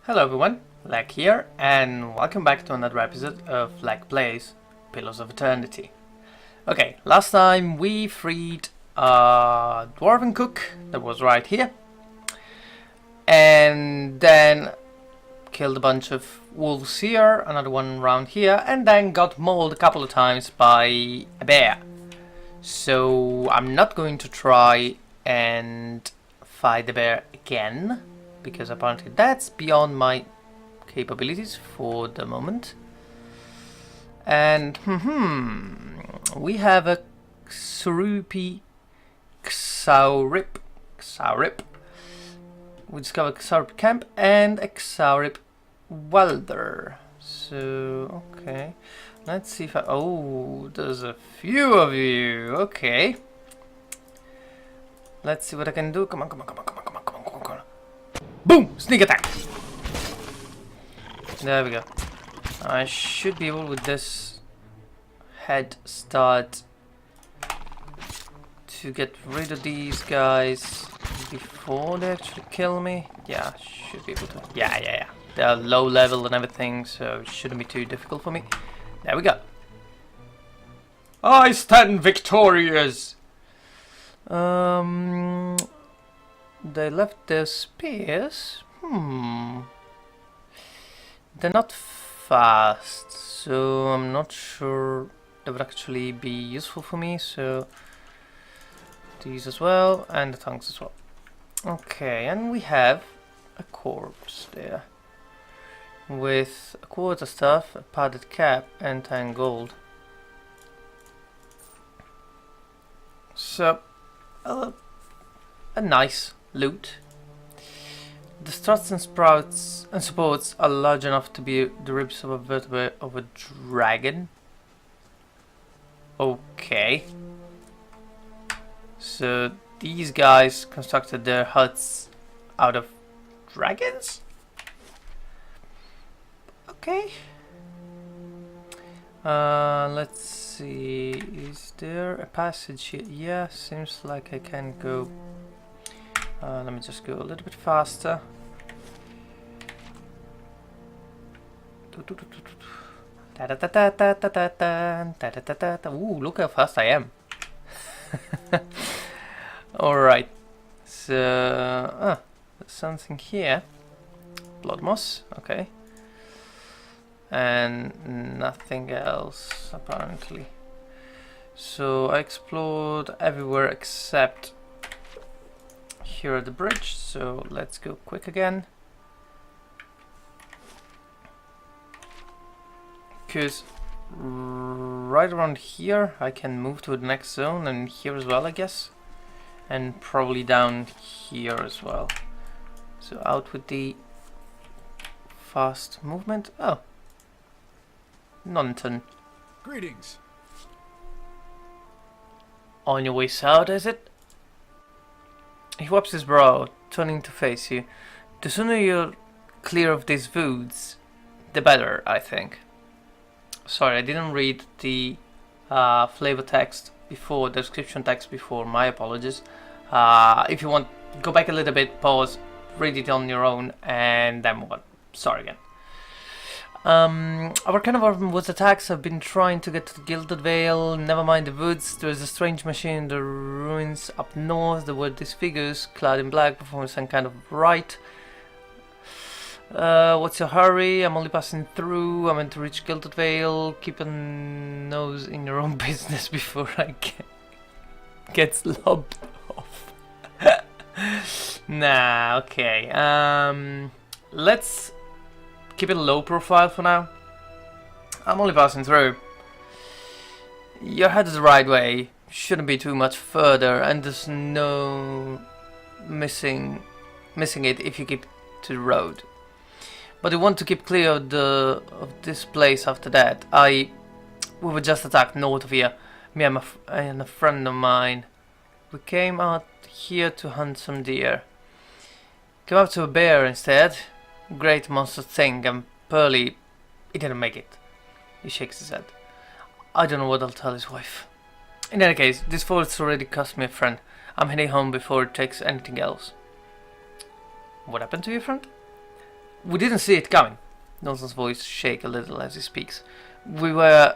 Hello everyone, LeK here, and welcome back to another episode of LeK Plays Pillars of Eternity. Okay, last time we freed a dwarven cook that was right here, and then killed a bunch of wolves here, another one around here, and then got mauled a couple of times by a bear. So I'm not going to try and fight the bear again, because apparently that's beyond my capabilities for the moment. And we have a Xaurip. We discovered Xaurip camp and a Xaurip welder. So okay, let's see if I. Oh, there's a few of you. Okay, let's see what I can do. Come on, come on, come on, come on, come on, come on, come on, come on. Boom! Sneak attack! There we go. I should be able with this head start to get rid of these guys before they actually kill me. Yeah, should be able to. Yeah. They're low level and everything, so it shouldn't be too difficult for me. There we go. I stand victorious! They left their spears. They're not fast, so I'm not sure they would actually be useful for me, so these as well, and the tongues as well. Okay, and we have a corpse there with a quarterstaff, a padded cap, and 10 gold. So, a nice loot. The struts and sprouts and supports are large enough to be the ribs of a vertebrae of a dragon. Okay. So these guys constructed their huts out of dragons? Okay. Let's see. Is there a passage here? Yeah, seems like I can go. Let me just go a little bit faster. Ooh, look how fast I am. Alright. So, there's something here. Blood moss, okay. And nothing else, apparently. So, I explored everywhere except here at the bridge, so let's go quick again, because right around here I can move to the next zone, and here as well I guess, and probably down here as well. So out with the fast movement. Oh, Nonton. Greetings. On your way south, is it? He wipes his brow, turning to face you. The sooner you're clear of these woods, the better, I think. Sorry, I didn't read the flavor text before, the description text before, my apologies. If you want, go back a little bit, pause, read it on your own, and then move on. Sorry again. Our kind of woods attacks have been trying to get to the Gilded Vale. Never mind the woods, there is a strange machine in the ruins up north. There were these figures clad in black performing some kind of rite. What's your hurry? I'm only passing through. I'm meant to reach Gilded Vale. Keep a nose in your own business before I get slobbed off. Nah, okay. Let's keep it low profile for now. I'm only passing through. Your head is the right way. Shouldn't be too much further, and there's no missing it if you keep to the road. But you want to keep clear of this place after that. We were just attacked north of here. Me and a friend of mine. We came out here to hunt some deer. Came up to a bear instead. Great monster thing, and Pearly, he didn't make it. He shakes his head. I don't know what I'll tell his wife. In any case, this forest already cost me a friend. I'm heading home before it takes anything else. What happened to your friend? We didn't see it coming. Nelson's voice shakes a little as he speaks. We were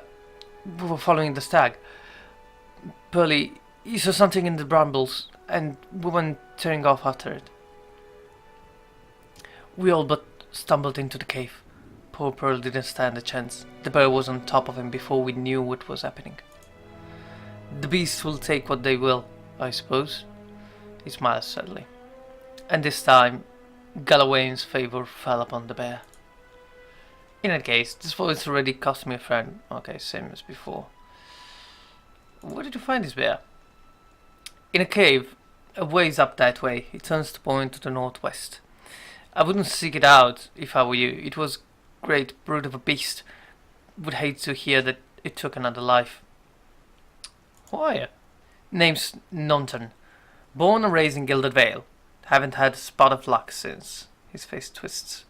following the stag. Pearly, you saw something in the brambles, and we went tearing off after it. We all but stumbled into the cave. Poor Pearl didn't stand a chance. The bear was on top of him before we knew what was happening. The beasts will take what they will, I suppose. He smiled sadly. And this time, Galloway's favor fell upon the bear. In that case, this voice already cost me a friend. Okay, same as before. Where did you find this bear? In a cave, a ways up that way. It turns to point to the northwest. I wouldn't seek it out if I were you. It was a great brute of a beast. Would hate to hear that it took another life. Who are you? Name's Nonton. Born and raised in Gilded Vale. Haven't had a spot of luck since. His face twists.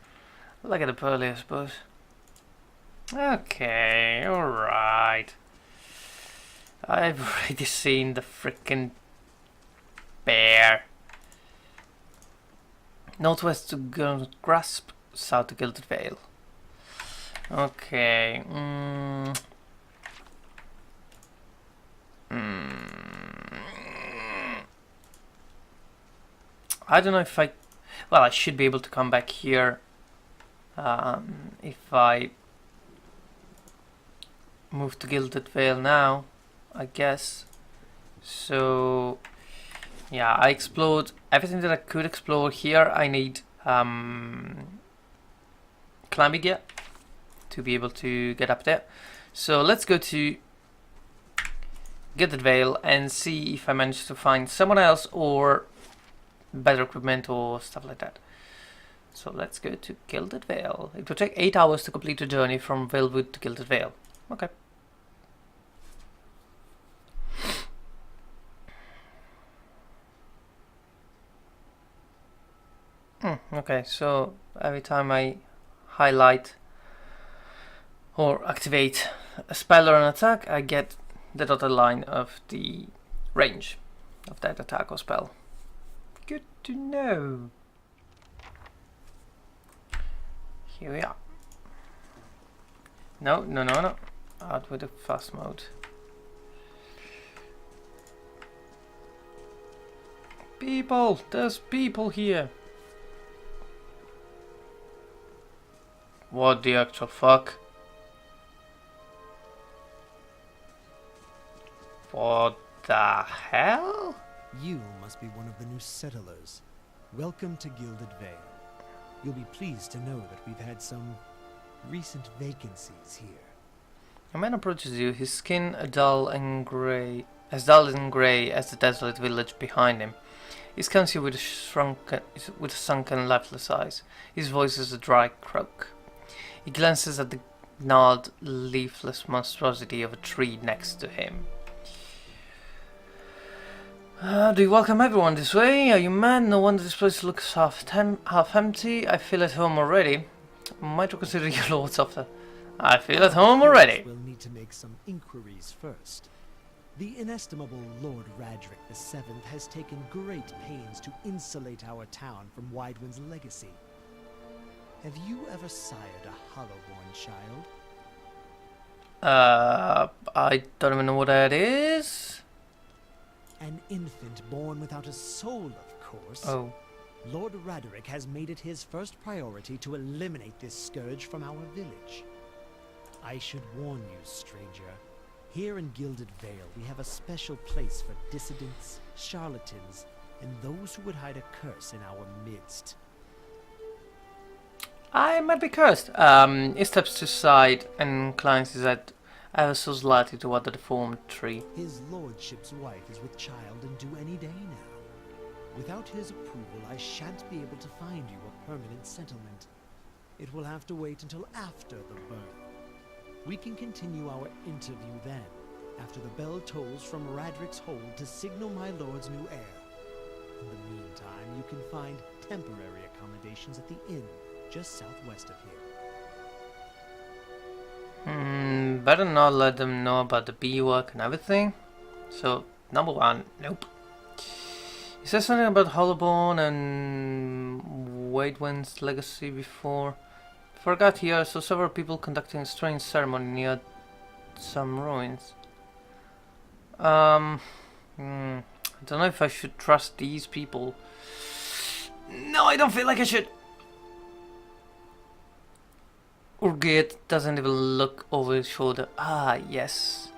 Like at the Pearly, I suppose. Okay, alright. I've already seen the frickin' bear. Northwest to Grasp, south to Gilded Vale. Okay. I don't know if I... Well, I should be able to come back here if I move to Gilded Vale now, I guess. So, yeah, I explored everything that I could explore here. I need climbing gear to be able to get up there. So let's go to Gilded Vale and see if I manage to find someone else or better equipment or stuff like that. So let's go to Gilded Vale. It will take 8 hours to complete the journey from Valewood to Gilded Vale. Okay. Okay, so every time I highlight or activate a spell or an attack, I get the dotted line of the range of that attack or spell. Good to know. Here we are. No. Out with the fast mode. People! There's people here! What the actual fuck? What the hell? You must be one of the new settlers. Welcome to Gilded Vale. You'll be pleased to know that we've had some recent vacancies here. A man approaches you, his skin dull and grey, as dull and grey as the desolate village behind him. He scans you with a sunken, lifeless eyes. His voice is a dry croak. He glances at the gnarled, leafless monstrosity of a tree next to him. Do you welcome everyone this way? Are you mad? No wonder this place looks half empty. I feel at home already. Might consider you lords after. I feel at home already. We'll need to make some inquiries first. The inestimable Lord Radric VII has taken great pains to insulate our town from Widewind's legacy. Have you ever sired a Hollowborn child? I don't even know what that is. An infant born without a soul, of course. Oh. Lord Radric has made it his first priority to eliminate this scourge from our village. I should warn you, stranger. Here in Gilded Vale, we have a special place for dissidents, charlatans, and those who would hide a curse in our midst. I might be cursed. He steps to side and inclines his head ever so slightly toward the deformed tree. His lordship's wife is with child and due any day now. Without his approval, I shan't be able to find you a permanent settlement. It will have to wait until after the birth. We can continue our interview then, after the bell tolls from Radric's hold to signal my lord's new heir. In the meantime, you can find temporary accommodations at the inn, just southwest of here. Better not let them know about the bee work and everything. So, number one, nope. He says something about Hollowborn and Wadewen's legacy before. Forgot here, I saw several people conducting a strange ceremony near some ruins. I don't know if I should trust these people. No, I don't feel like I should. Urgit doesn't even look over his shoulder. Ah, yes.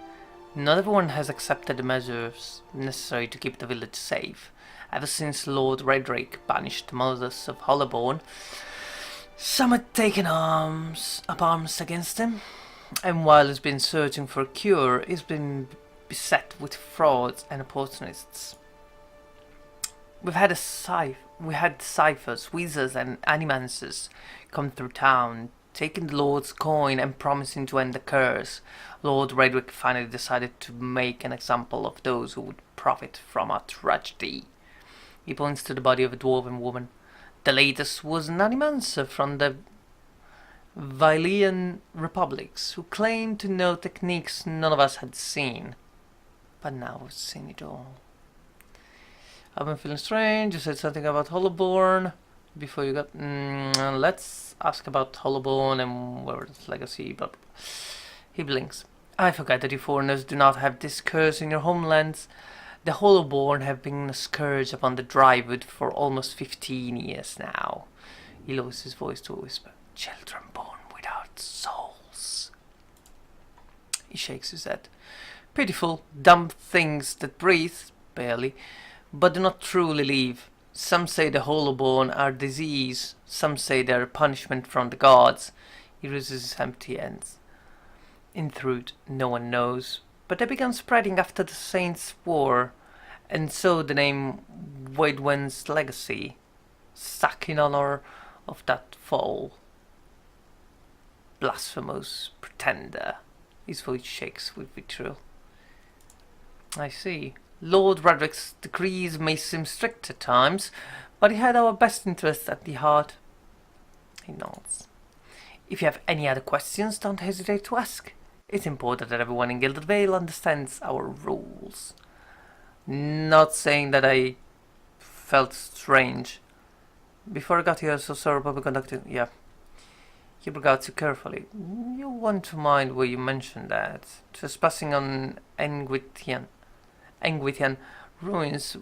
Not everyone has accepted the measures necessary to keep the village safe. Ever since Lord Redrick banished the mothers of Hollowborn, some had taken up arms against him. And while he's been searching for a cure, he's been beset with frauds and opportunists. We had ciphers, wizards and animancers come through town, taking the Lord's coin and promising to end the curse. Lord Redrick finally decided to make an example of those who would profit from our tragedy. He points to the body of a dwarven woman. The latest was an animancer from the Vailian republics, who claimed to know techniques none of us had seen. But now we've seen it all. I've been feeling strange. You said something about Hollowborn before you got... let's ask about Hollowborn and where its legacy, blah, blah, blah. He blinks. I forgot that you foreigners do not have this curse in your homelands. The Hollowborn have been a scourge upon the Drywood for almost 15 years now. He lowers his voice to a whisper. Children born without souls. He shakes his head. Pitiful, dumb things that breathe, barely, but do not truly live. Some say the Hollowborn are disease, some say they are punishment from the gods. He raises his empty hands. In truth, no one knows, but they began spreading after the Saints' War, and so the name Wadewen's legacy, stuck in honor of that foul, blasphemous pretender. His voice shakes with vitriol. I see. Lord Redrick's decrees may seem strict at times, but he had our best interests at the heart. He nods. If you have any other questions, don't hesitate to ask. It's important that everyone in Gilded Vale understands our rules. Not saying that I felt strange. Before I got here, I saw Sir Republic conducting... Yeah. He regards you carefully. You want to mind where you mentioned that. Trespassing on Engwithian ruins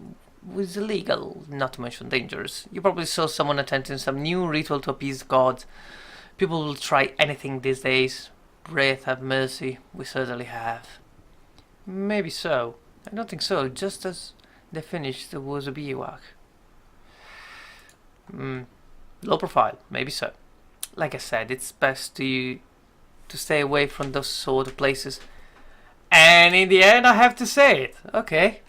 was illegal, not to mention dangerous. You probably saw someone attempting some new ritual to appease the gods. People will try anything these days. Wraith have mercy, we certainly have. Maybe so. I don't think so. Just as they finished, there was a bivouac. Low profile, maybe so. Like I said, it's best to stay away from those sort of places. And in the end, I have to say it. Okay.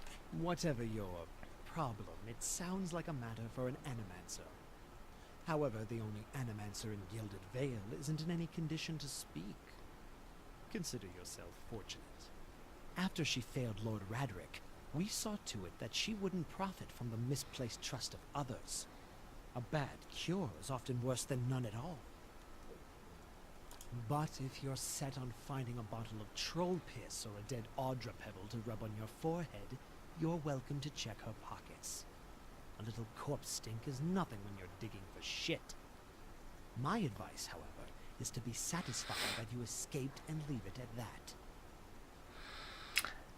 Whatever your problem, it sounds like a matter for an animancer. However, the only animancer in Gilded Vale isn't in any condition to speak. Consider yourself fortunate. After she failed Lord Radrick, we saw to it that she wouldn't profit from the misplaced trust of others. A bad cure is often worse than none at all. But if you're set on finding a bottle of troll piss or a dead Audra pebble to rub on your forehead, you're welcome to check her pockets. A little corpse stink is nothing when you're digging for shit. My advice, however, is to be satisfied that you escaped and leave it at that.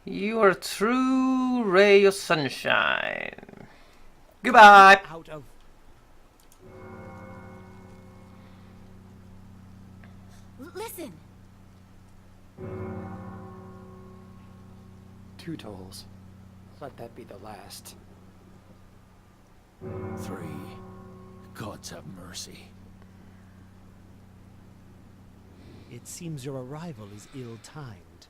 You are a true ray of sunshine. Goodbye. Out of... Listen! 2 tolls. Let that be the last. 3. Gods have mercy. It seems your arrival is ill-timed.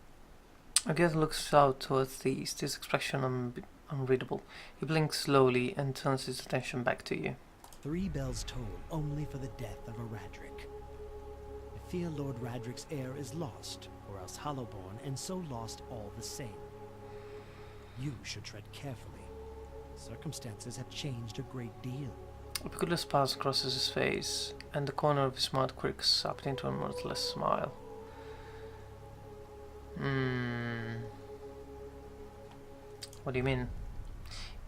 Again looks out towards the east, his expression unreadable. He blinks slowly and turns his attention back to you. 3 bells toll only for the death of a Radrick. I fear Lord Radrick's heir is lost, or else Hollowborn, and so lost all the same. You should tread carefully. Circumstances have changed a great deal. A peculiar spasm crosses his face, and the corner of his mouth quirks up into a mirthless smile. What do you mean?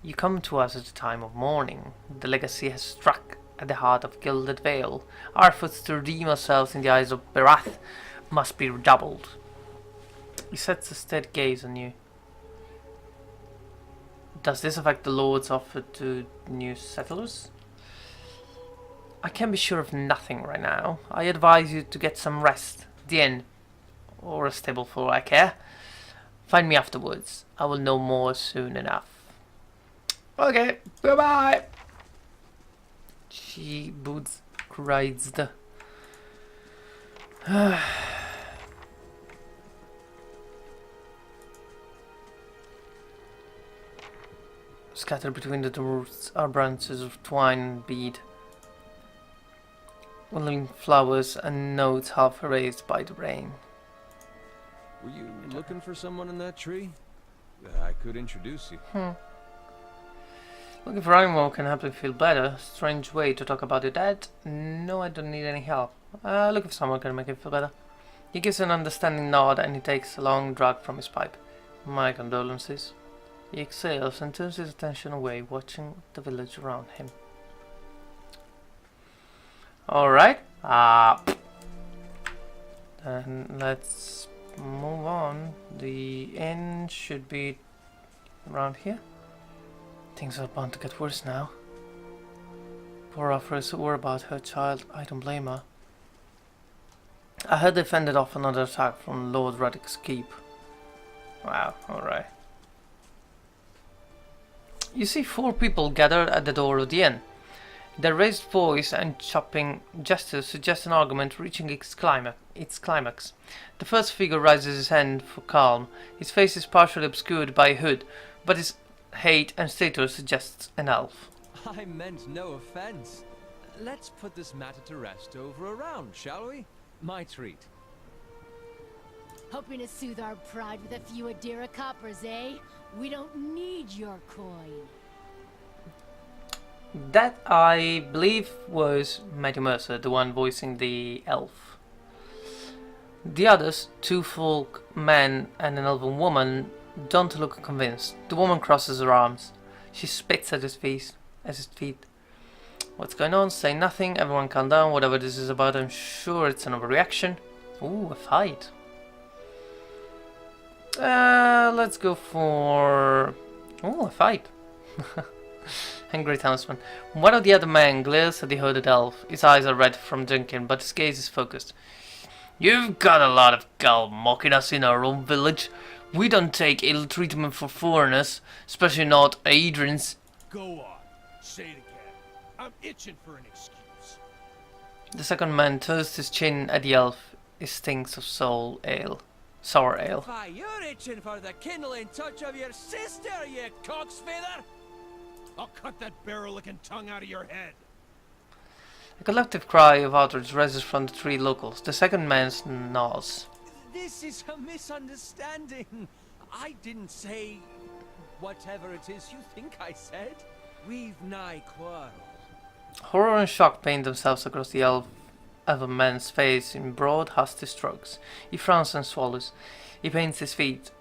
You come to us at a time of mourning. The legacy has struck at the heart of Gilded Vale. Our efforts to redeem ourselves in the eyes of Berath must be redoubled. He sets a steady gaze on you. Does this affect the Lord's offer to new settlers? I can be sure of nothing right now. I advise you to get some rest. The inn, or a stable for all I care. Find me afterwards. I will know more soon enough. Okay, bye-bye. She boots cries. Scattered between the roots are branches of twine and bead, willing flowers and notes half erased by the rain. Were you looking for someone in that tree? I could introduce you. Looking for anyone who can help me feel better. Strange way to talk about your dad. No, I don't need any help. Looking for someone who can make me feel better. He gives an understanding nod and he takes a long drag from his pipe. My condolences. He exhales and turns his attention away, watching the village around him. Alright. Then let's move on. The inn should be around here. Things are bound to get worse now. Poor Afra is sore about her child. I don't blame her. I heard they fended off another attack from Lord Radic's keep. Wow, alright. You see 4 people gathered at the door of the inn. Their raised voice and chopping gestures suggest an argument reaching its climax. The first figure raises his hand for calm. His face is partially obscured by a hood, but his height and stature suggests an elf. I meant no offense. Let's put this matter to rest over a round, shall we? My treat. Hoping to soothe our pride with a few Adira coppers, eh? We don't need your coin. That, I believe, was Matthew Mercer, the one voicing the elf. The others, 2 folk men and an elven woman, don't look convinced. The woman crosses her arms. She spits at his feet. What's going on? Say nothing. Everyone calm down. Whatever this is about, I'm sure it's an overreaction. Ooh, a fight. Let's go for... Ooh, a fight. Angry townsman. One of the other men glares at the hooded elf. His eyes are red from drinking, but his gaze is focused. You've got a lot of gall mocking us in our own village. We don't take ill treatment for foreigners, especially not Adrians. Go on. Say it again. I'm itching for an excuse. The second man turns his chin at the elf. It stinks of sour ale. Why, you're itching for the kindling touch of your sister, you cocksfeather! I'll cut that barrel-licking tongue out of your head. A collective cry of outrage rises from the 3 locals. The second man nods. This is a misunderstanding. I didn't say whatever it is you think I said. We've nigh quarrel. Horror and shock paint themselves across the elven man's face in broad, hasty strokes. He frowns and swallows. He plants his feet.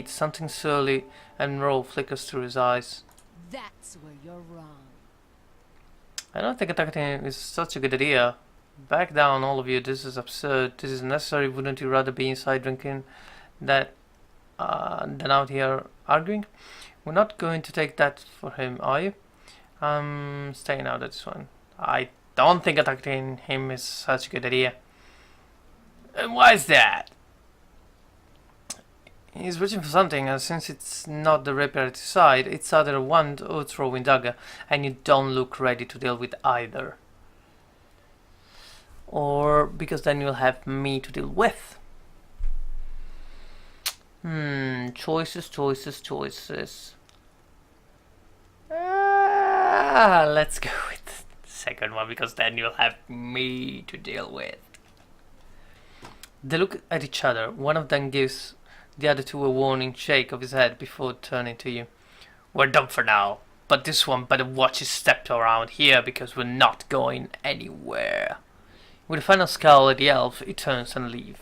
Something surly and raw flickers through his eyes. That's where you're wrong. I don't think attacking him is such a good idea. Back down, all of you. This is absurd. This is necessary. Wouldn't you rather be inside drinking than out here arguing? We're not going to take that for him, are you? I'm staying out of this one. I don't think attacking him is such a good idea. And why is that? He's reaching for something, and since it's not the rapier at his side, it's either a wand or a throwing dagger, and you don't look ready to deal with either. Or because then you'll have me to deal with. Choices. Let's go with the second one, because then you'll have me to deal with. They look at each other. One of them gives the other 2 a warning shake of his head before turning to you. We're done for now, but this one better watch his step around here, because we're not going anywhere. With a final scowl at the elf, he turns and leaves.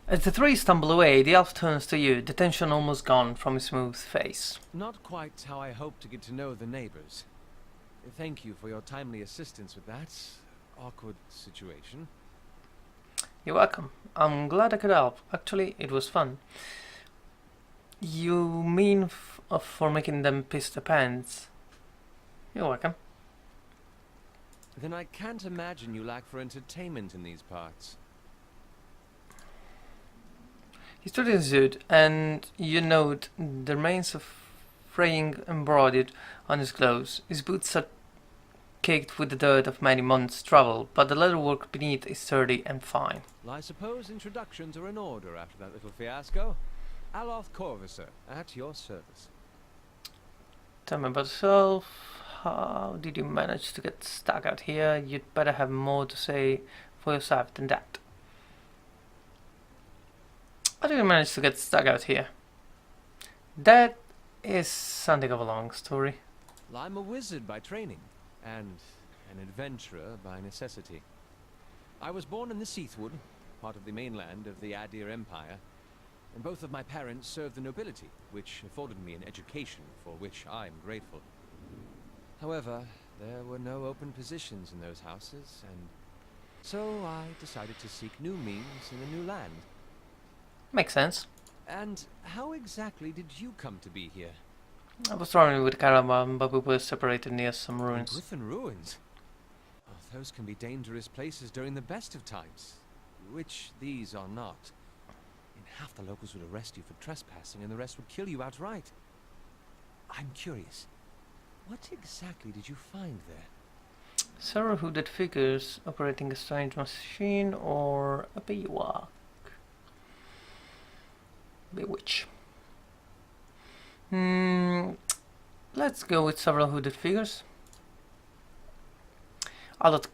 As the three stumble away, the elf turns to you, the tension almost gone from his smooth face. Not quite how I hoped to get to know the neighbors. Thank you for your timely assistance with that awkward situation. You're welcome. I'm glad I could help. Actually, it was fun. You mean for making them piss their pants? You're welcome. Then I can't imagine you lack for entertainment in these parts. He stood in his suit, and you note the remains of fraying embroidered on his clothes. His boots are caked with the dirt of many months' travel, but the leatherwork beneath is sturdy and fine. Well, I suppose introductions are in order after that little fiasco. Aloth Corvusser, at your service. Tell me about yourself. How did you manage to get stuck out here? You'd better have more to say for yourself than that. How did you manage to get stuck out here? That is something of a long story. Well, I'm a wizard by training, and an adventurer by necessity. I was born in the Seathwood, part of the mainland of the Adir Empire, and both of my parents served the nobility, which afforded me an education for which I'm grateful. However, there were no open positions in those houses, and so I decided to seek new means in a new land. Makes sense. And how exactly did you come to be here? I was traveling with a caravan, but we were separated near some ruins. Griffin ruins? Oh, those can be dangerous places during the best of times, which these are not. And half the locals would arrest you for trespassing, and the rest would kill you outright. I'm curious, what exactly did you find there? Several hooded figures operating a strange machine or a biwak. Bewitch. Let's go with several hooded figures. Alot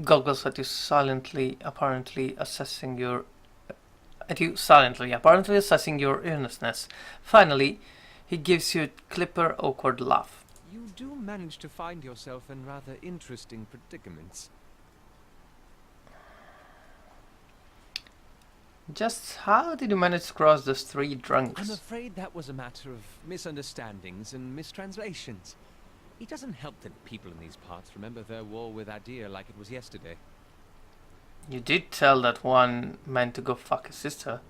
goggles at you silently, apparently assessing your earnestness. Finally, he gives you a clipper, awkward laugh. You do manage to find yourself in rather interesting predicaments. Just how did you manage to cross those three drunks? I'm afraid that was a matter of misunderstandings and mistranslations. It doesn't help that people in these parts remember their war with Adir like it was yesterday. You did tell that one man to go fuck his sister.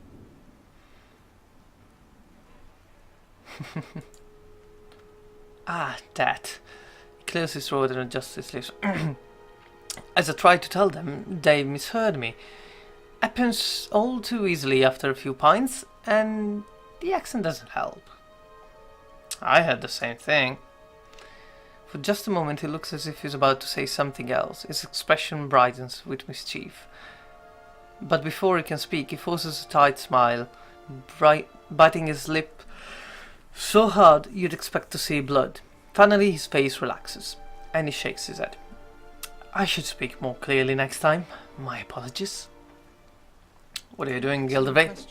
That. He clears his throat and adjusts his lips. As I tried to tell them, they misheard me. Happens all too easily after a few pints, and the accent doesn't help. I heard the same thing. For just a moment he looks as if he's about to say something else. His expression brightens with mischief. But before he can speak, he forces a tight smile, biting his lip so hard you'd expect to see blood. Finally his face relaxes, and he shakes his head. I should speak more clearly next time. My apologies. What are you doing, Gilderbay?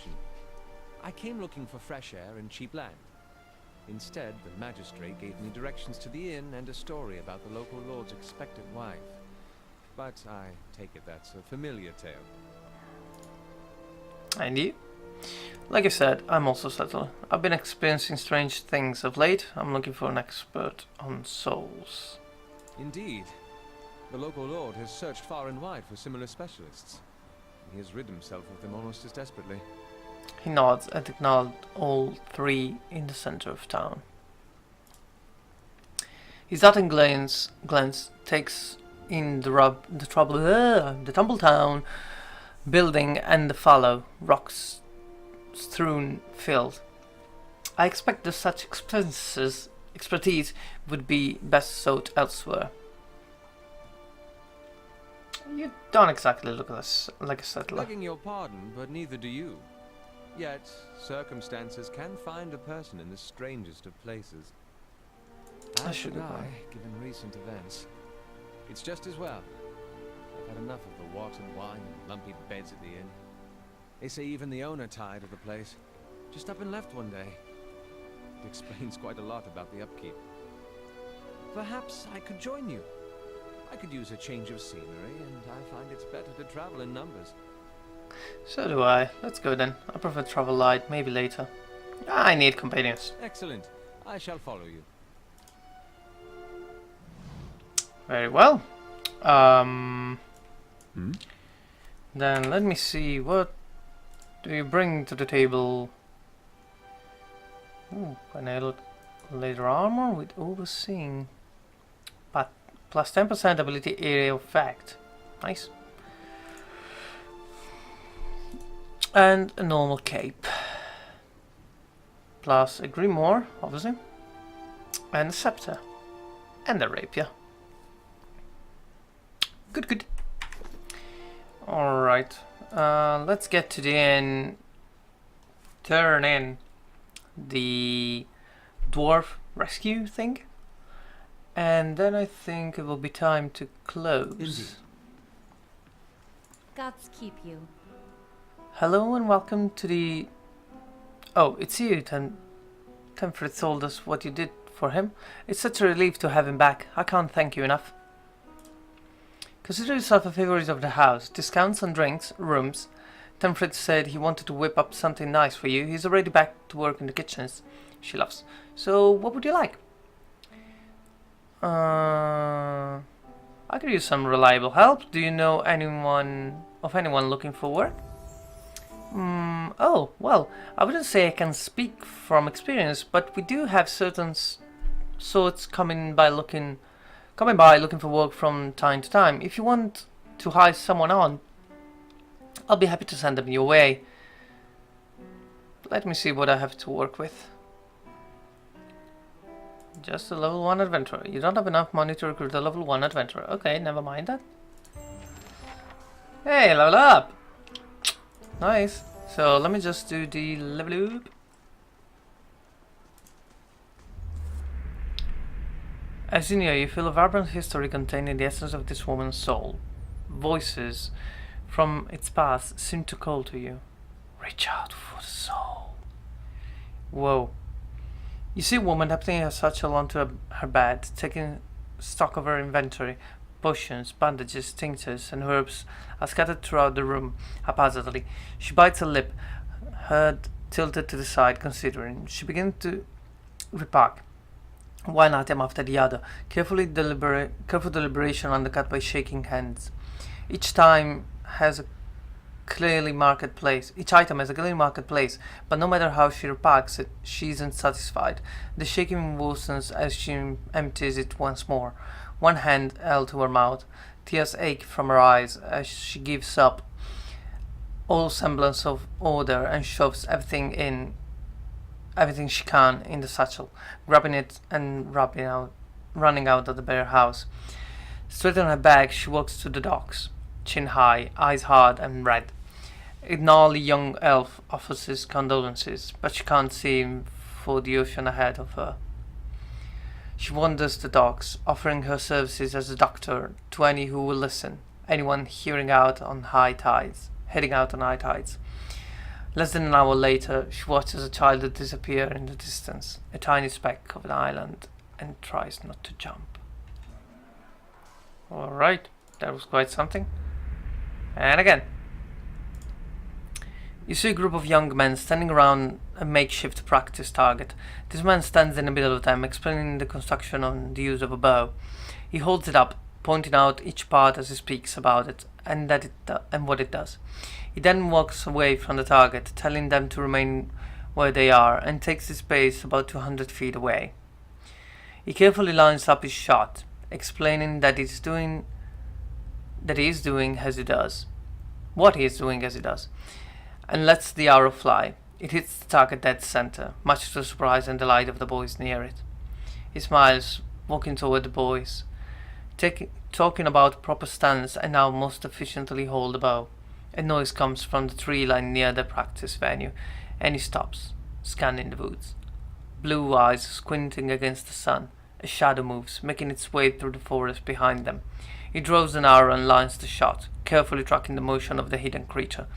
I came looking for fresh air and cheap land. Instead, the magistrate gave me directions to the inn and a story about the local lord's expected wife. But I take it that's a familiar tale. And you? Like I said, I'm also a settler. I've been experiencing strange things of late. I'm looking for an expert on souls. Indeed. The local lord has searched far and wide for similar specialists. He has rid himself of them almost as desperately. He nods and acknowledges all three in the center of town. His darting glance takes in the tumble-town building and the fallow, rock-strewn field. I expect that such expertise would be best sought elsewhere. You don't exactly look like a settler. Begging your pardon, but neither do you. Yet, circumstances can find a person in the strangest of places. As should I, given recent events. It's just as well. I've had enough of the watered wine and lumpy beds at the inn. They say even the owner tired of the place. Just up and left one day. It explains quite a lot about the upkeep. Perhaps I could join you. I could use a change of scenery, and I find it's better to travel in numbers. So do I. Let's go then. I prefer travel light, maybe later. I need companions. Excellent. I shall follow you. Very well. Hmm? Then let me see, what do you bring to the table? Ooh, enable later armor with overseeing. But plus 10% ability area effect. Nice. And a normal cape. Plus a grimoire, obviously. And a scepter. And a rapier. Good, good. Alright. Let's get to the end. Turn in the dwarf rescue thing. And then I think it will be time to close. Indeed. Gods keep you. Hello and welcome to the... Oh, it's you, Tenfred told us what you did for him. It's such a relief to have him back. I can't thank you enough. Consider yourself a favorite of the house. Discounts on drinks, rooms. Tenfred said he wanted to whip up something nice for you. He's already back to work in the kitchens she loves. So, what would you like? I could use some reliable help. Do you know anyone looking for work? Oh, well, I wouldn't say I can speak from experience, but we do have certain sorts coming by looking for work from time to time. If you want to hire someone on, I'll be happy to send them your way. Let me see what I have to work with. Just a level 1 adventurer. You don't have enough money to recruit a level 1 adventurer. Okay, never mind that. Hey, level up! Nice. So let me just do the level up. As you near, you feel a vibrant history containing the essence of this woman's soul. Voices from its past seem to call to you. Reach out for the soul. Whoa. You see a woman emptying her satchel onto her bed, taking stock of her inventory. Potions, bandages, tinctures, and herbs are scattered throughout the room haphazardly. She bites her lip, head tilted to the side, considering. She begins to repack one item after the other, careful deliberation undercut by shaking hands. Each item has a clearly marked place, but no matter how she repacks it, she isn't satisfied. The shaking worsens as she empties it once more. One hand held to her mouth, tears ache from her eyes as she gives up all semblance of order and shoves everything she can in the satchel, grabbing it and running out of the bare house. Straight on her back, she walks to the docks, chin high, eyes hard and red. A gnarly young elf offers his condolences, but she can't see him for the ocean ahead of her. She wanders the docks, offering her services as a doctor to any who will listen, anyone heading out on high tides. Less than an hour later, she watches a child disappear in the distance, a tiny speck of an island, and tries not to jump. Alright, that was quite something. And again. You see a group of young men standing around a makeshift practice target. This man stands in the middle of them, explaining the construction and the use of a bow. He holds it up, pointing out each part as he speaks about it and what it does. He then walks away from the target, telling them to remain where they are, and takes his base about 200 feet away. He carefully lines up his shot, explaining what he is doing as he does, and lets the arrow fly. It hits the target dead center, much to the surprise and delight of the boys near it. He smiles, walking toward the boys, talking about proper stance and how most efficiently hold the bow. A noise comes from the tree line near the practice venue, and he stops, scanning the woods. Blue eyes squinting against the sun, a shadow moves, making its way through the forest behind them. He draws an arrow and lines the shot, carefully tracking the motion of the hidden creature.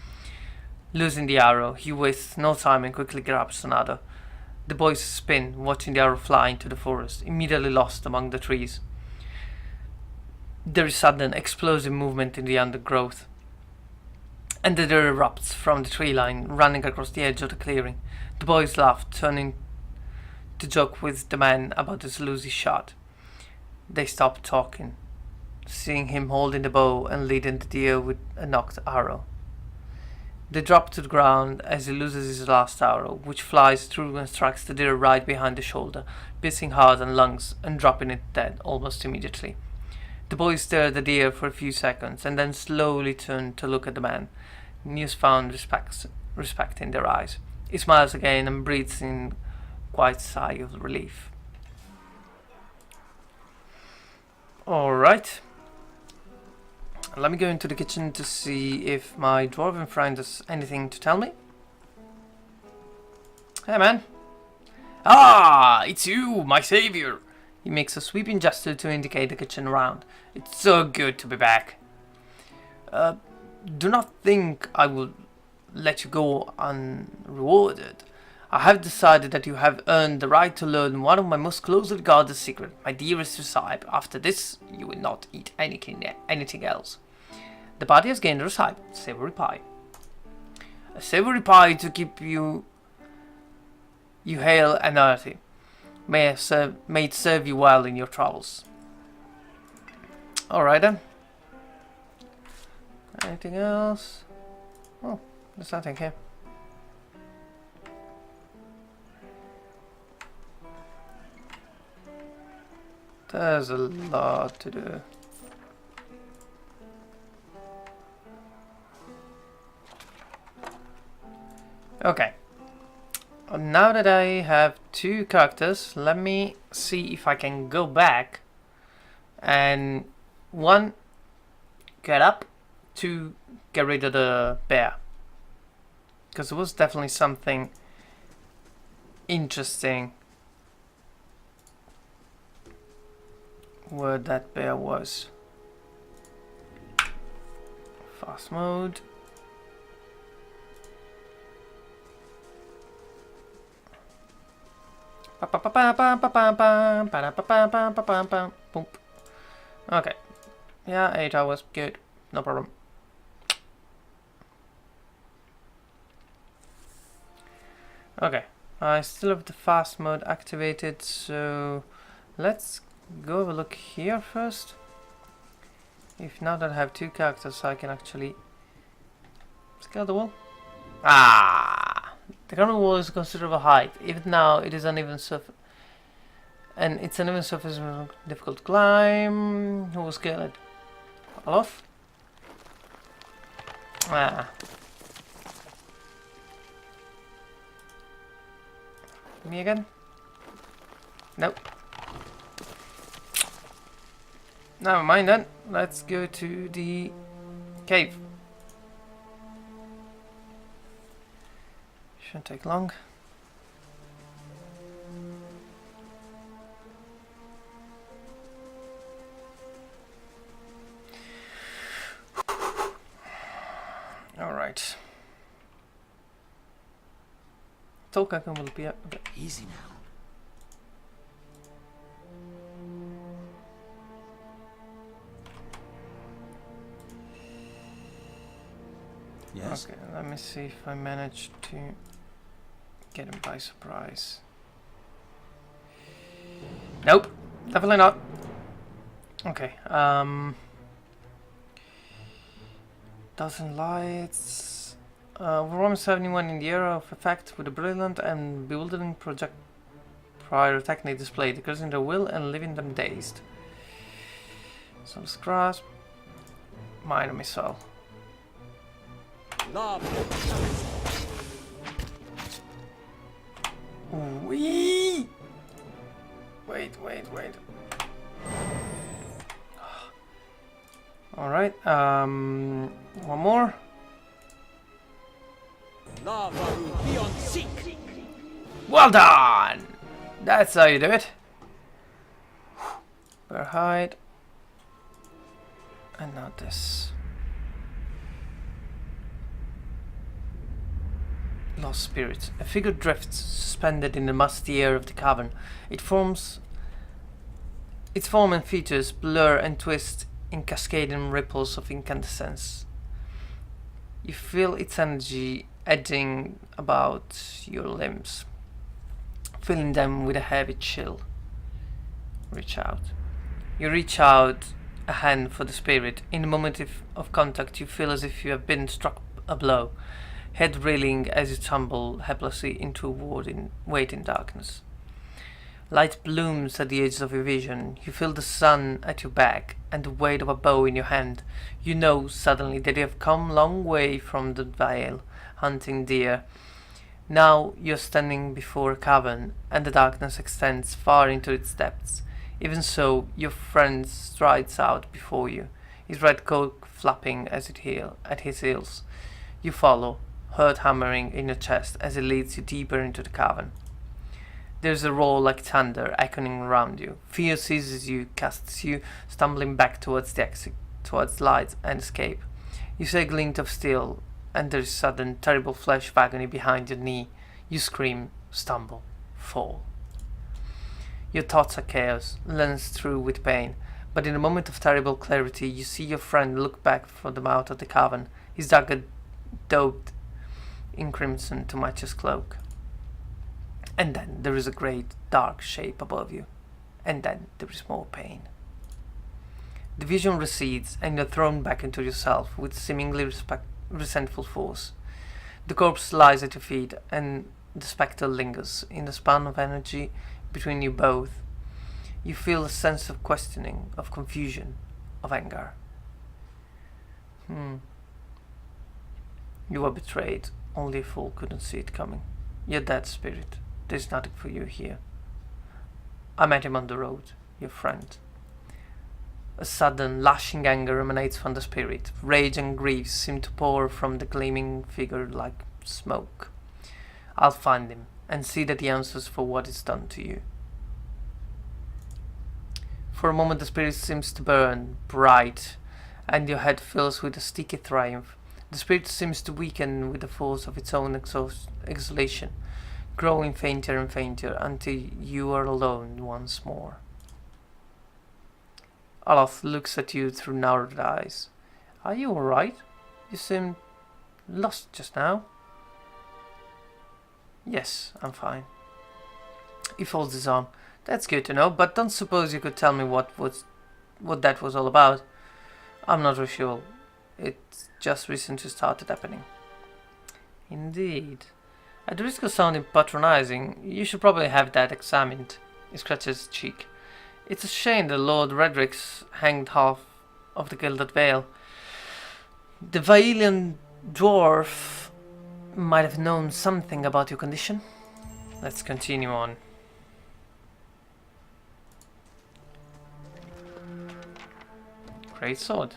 Losing the arrow, he wastes no time and quickly grabs another. The boys spin, watching the arrow fly into the forest, immediately lost among the trees. There is sudden, explosive movement in the undergrowth, and the deer erupts from the tree line, running across the edge of the clearing. The boys laugh, turning to joke with the man about his loosey shot. They stop talking, seeing him holding the bow and leading the deer with a knocked arrow. They drop to the ground as he loses his last arrow, which flies through and strikes the deer right behind the shoulder, piercing heart and lungs and dropping it dead almost immediately. The boys stare at the deer for a few seconds and then slowly turn to look at the man, newfound respect in their eyes. He smiles again and breathes in quite a sigh of relief. Alright. Let me go into the kitchen to see if my dwarven friend has anything to tell me. Hey man. Ah, it's you, my savior. He makes a sweeping gesture to indicate the kitchen around. It's so good to be back. Do not think I will let you go unrewarded. I have decided that you have earned the right to learn one of my most closely guarded secrets, my dearest recipe. After this, you will not eat anything else. The party has gained a recipe, savory pie. A savory pie to keep you hale and hearty. May it serve you well in your travels. Alright then. Anything else? Oh, there's nothing here. There's a lot to do. Okay. Now that I have 2 characters, let me see if I can go back and 1, get up, 2, get rid of the bear. Because it was definitely something interesting where that bear was. Fast mode. Okay. Yeah, 8 hours. Good. No problem. Okay. I still have the fast mode activated, so let's go have a look here first. If now that I have 2 characters, I can actually scale the wall. Ah! The current wall is considerable height. Even now, it is uneven surface, and it's an uneven surface with difficult to climb. Who will scale it? Olaf? Ah. Me again? Nope. Never mind then. Let's go to the cave. Shouldn't take long. Alright. Tolkien will be up. Okay. Easy now. Yes. Okay, let me see if I manage to get him by surprise. Nope, definitely not. Okay, dozen lights. Overwhelming 71 in the area of effect with a brilliant and bewildering project prior technique display, decreasing their will and leaving them dazed. Some grasp. Minor missile. Wee! Wait. Alright, one more. Well done! That's how you do it. Bear hide. And now this. Lost spirits. A figure drifts, suspended in the musty air of the cavern. Its form and features blur and twist in cascading ripples of incandescence. You feel its energy edging about your limbs, filling them with a heavy chill. Reach out. You reach out a hand for the spirit. In the moment of contact, you feel as if you have been struck a blow, head reeling as you tumble helplessly into a waiting darkness. Light blooms at the edges of your vision. You feel the sun at your back and the weight of a bow in your hand. You know suddenly that you have come a long way from the vale, hunting deer. Now you're standing before a cavern, and the darkness extends far into its depths. Even so, your friend strides out before you, his red coat flapping at his heels. You follow, heart hammering in your chest as it leads you deeper into the cavern. There's a roar like thunder echoing around you. Fear seizes you, casts you stumbling back towards the exit, towards light and escape. You see a glint of steel, and there is sudden, terrible flash of agony behind your knee. You scream, stumble, fall. Your thoughts are chaos, lensed through with pain, but in a moment of terrible clarity, you see your friend look back from the mouth of the cavern, his dagger daubed in crimson to match his cloak. And then there is a great dark shape above you, and then there is more pain. The vision recedes, and you're thrown back into yourself with seemingly resentful force. The corpse lies at your feet, and the spectre lingers in the span of energy between you both. You feel a sense of questioning, of confusion, of anger. You were betrayed. Only a fool couldn't see it coming. You're dead, spirit. There's nothing for you here. I met him on the road, your friend. A sudden, lashing anger emanates from the spirit. Rage and grief seem to pour from the gleaming figure like smoke. I'll find him, and see that he answers for what is done to you. For a moment the spirit seems to burn bright, and your head fills with a sticky triumph. The spirit seems to weaken with the force of its own exhalation, growing fainter and fainter until you are alone once more. Aloth looks at you through narrowed eyes. Are you alright? You seemed lost just now. Yes, I'm fine. He folds his arm. That's good to know, but don't suppose you could tell me what that was all about? I'm not really sure. It just recently started happening. Indeed. At the risk of sounding patronizing, you should probably have that examined. He scratches his cheek. It's a shame that Lord Redrick's hanged half of the Gilded Vale. The Vailian dwarf might have known something about your condition. Let's continue on. Great sword.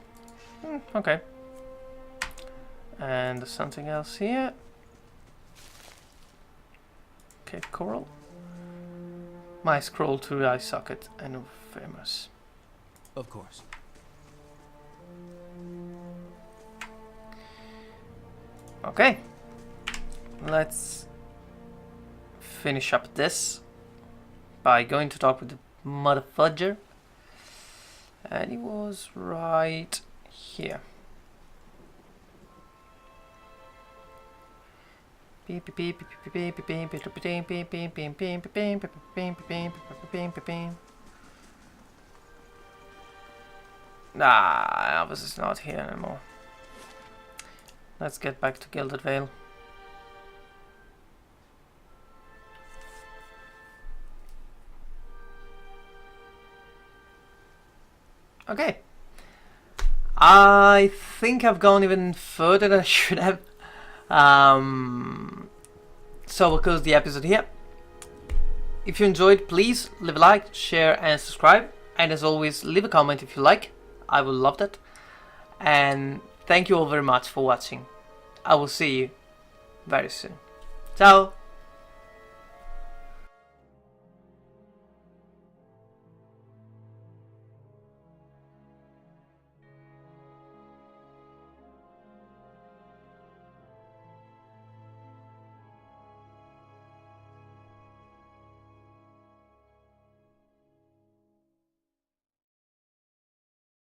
Okay. And there's something else here. Okay, coral. My scroll to the eye socket and famous. Of course. Okay. Let's finish up this by going to talk with the motherfudger. And he was right here. Nah, Elvis is not here anymore. Let's get back to Gilded Vale. Okay. I think I've gone even further than I should have. So we'll close the episode here. If you enjoyed, please leave a like, share and subscribe. And as always, leave a comment if you like. I will love that. And thank you all very much for watching. I will see you very soon. Ciao!